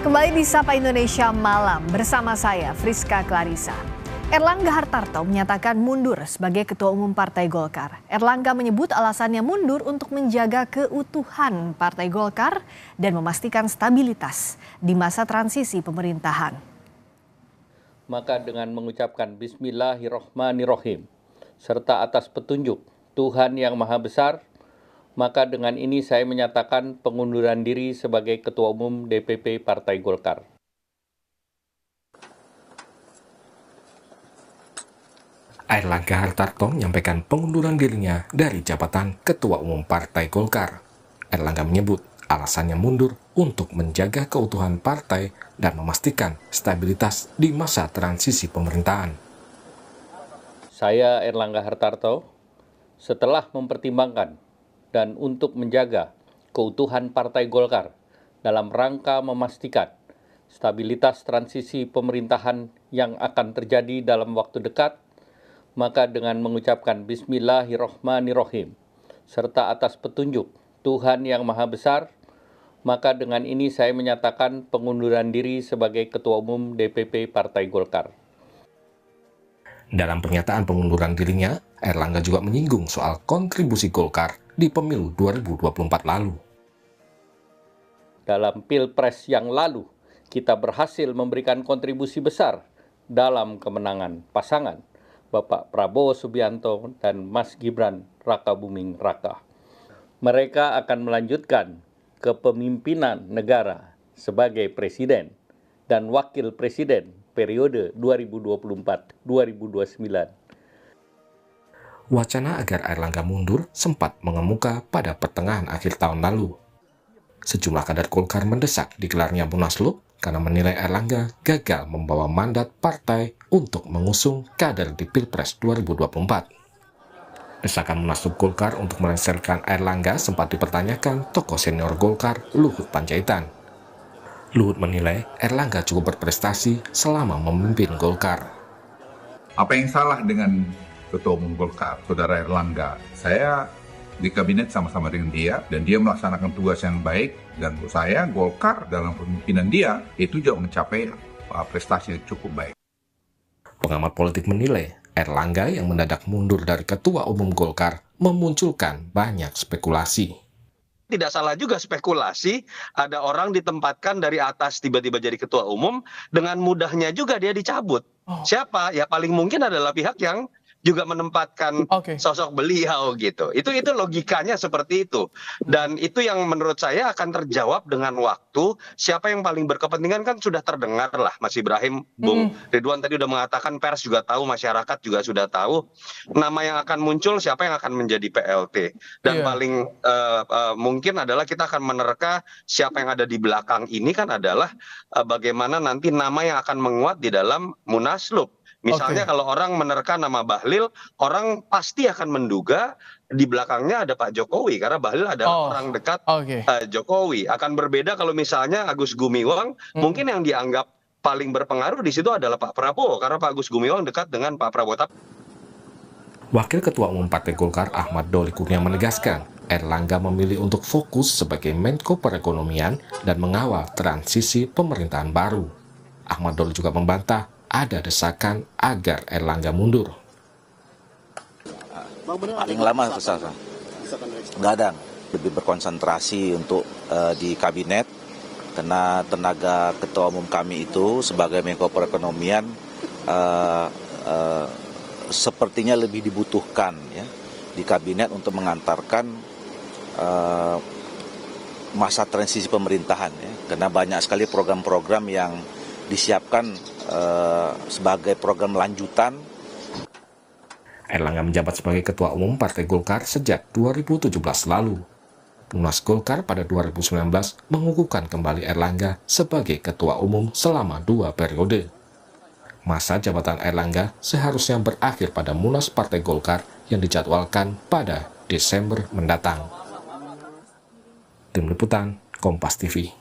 Kembali di Sapa Indonesia Malam bersama saya Friska Clarissa. Erlangga Hartarto menyatakan mundur sebagai Ketua Umum Partai Golkar. Erlangga menyebut alasannya mundur untuk menjaga keutuhan Partai Golkar dan memastikan stabilitas di masa transisi pemerintahan. Maka dengan mengucapkan Bismillahirrohmanirrohim serta atas petunjuk Tuhan Yang Maha Besar, maka dengan ini saya menyatakan pengunduran diri sebagai Ketua Umum DPP Partai Golkar. Erlangga Hartarto menyampaikan pengunduran dirinya dari jabatan Ketua Umum Partai Golkar. Erlangga menyebut alasannya mundur untuk menjaga keutuhan partai dan memastikan stabilitas di masa transisi pemerintahan. Saya Erlangga Hartarto, setelah mempertimbangkan dan untuk menjaga keutuhan Partai Golkar dalam rangka memastikan stabilitas transisi pemerintahan yang akan terjadi dalam waktu dekat, maka dengan mengucapkan Bismillahirrohmanirrohim serta atas petunjuk Tuhan Yang Maha Besar, maka dengan ini saya menyatakan pengunduran diri sebagai Ketua Umum DPP Partai Golkar. Dalam pernyataan pengunduran dirinya, Erlangga juga menyinggung soal kontribusi Golkar di pemilu 2024 lalu. Dalam Pilpres yang lalu, kita berhasil memberikan kontribusi besar dalam kemenangan pasangan Bapak Prabowo Subianto dan Mas Gibran Rakabuming Raka. Mereka akan melanjutkan kepemimpinan negara sebagai presiden dan wakil presiden periode 2024-2029. Wacana agar Erlangga mundur sempat mengemuka pada pertengahan akhir tahun lalu. Sejumlah kader Golkar mendesak digelarnya Munaslup karena menilai Erlangga gagal membawa mandat partai untuk mengusung kader di Pilpres 2024. Desakan Munaslup Golkar untuk melengsarkan Erlangga sempat dipertanyakan tokoh senior Golkar Luhut Panjaitan. Luhut menilai Erlangga cukup berprestasi selama memimpin Golkar. Apa yang salah dengan Ketua Umum Golkar, Saudara Erlangga? Saya di kabinet sama-sama dengan dia, dan dia melaksanakan tugas yang baik, dan menurut saya Golkar dalam pemimpinan dia itu juga mencapai prestasi yang cukup baik. Pengamat politik menilai Erlangga yang mendadak mundur dari Ketua Umum Golkar memunculkan banyak spekulasi. Tidak salah juga spekulasi, ada orang ditempatkan dari atas tiba-tiba jadi ketua umum, dengan mudahnya juga dia dicabut. Siapa? Ya paling mungkin adalah pihak yang juga menempatkan sosok beliau gitu. Itu logikanya seperti itu. Dan itu yang menurut saya akan terjawab dengan waktu. Siapa yang paling berkepentingan kan sudah terdengar lah, Mas Ibrahim, Bung Ridwan tadi udah mengatakan, pers juga tahu, masyarakat juga sudah tahu. Nama yang akan muncul, siapa yang akan menjadi PLT. Dan paling mungkin adalah kita akan menerka siapa yang ada di belakang ini kan adalah bagaimana nanti nama yang akan menguat di dalam Munaslup. Misalnya kalau orang menerka nama Bahlil, orang pasti akan menduga di belakangnya ada Pak Jokowi, karena Bahlil adalah orang dekat Jokowi. Akan berbeda kalau misalnya Agus Gumiwang, mungkin yang dianggap paling berpengaruh di situ adalah Pak Prabowo, karena Pak Agus Gumiwang dekat dengan Pak Prabowo. Wakil Ketua Umum Partai Golkar Ahmad Doli Kurnia menegaskan, Erlangga memilih untuk fokus sebagai Menko Perekonomian dan mengawal transisi pemerintahan baru. Ahmad Doli juga membantah ada desakan agar Erlangga mundur. Paling lama kesana, gadang lebih berkonsentrasi untuk di kabinet, karena tenaga ketua umum kami itu sebagai Menko Perekonomian sepertinya lebih dibutuhkan ya di kabinet untuk mengantarkan masa transisi pemerintahan ya, karena banyak sekali program-program yang disiapkan sebagai program lanjutan. Erlangga menjabat sebagai Ketua Umum Partai Golkar sejak 2017 lalu. Munas Golkar pada 2019 mengukuhkan kembali Erlangga sebagai Ketua Umum selama 2 periode. Masa jabatan Erlangga seharusnya berakhir pada Munas Partai Golkar yang dijadwalkan pada Desember mendatang. Tim Liputan, Kompas TV.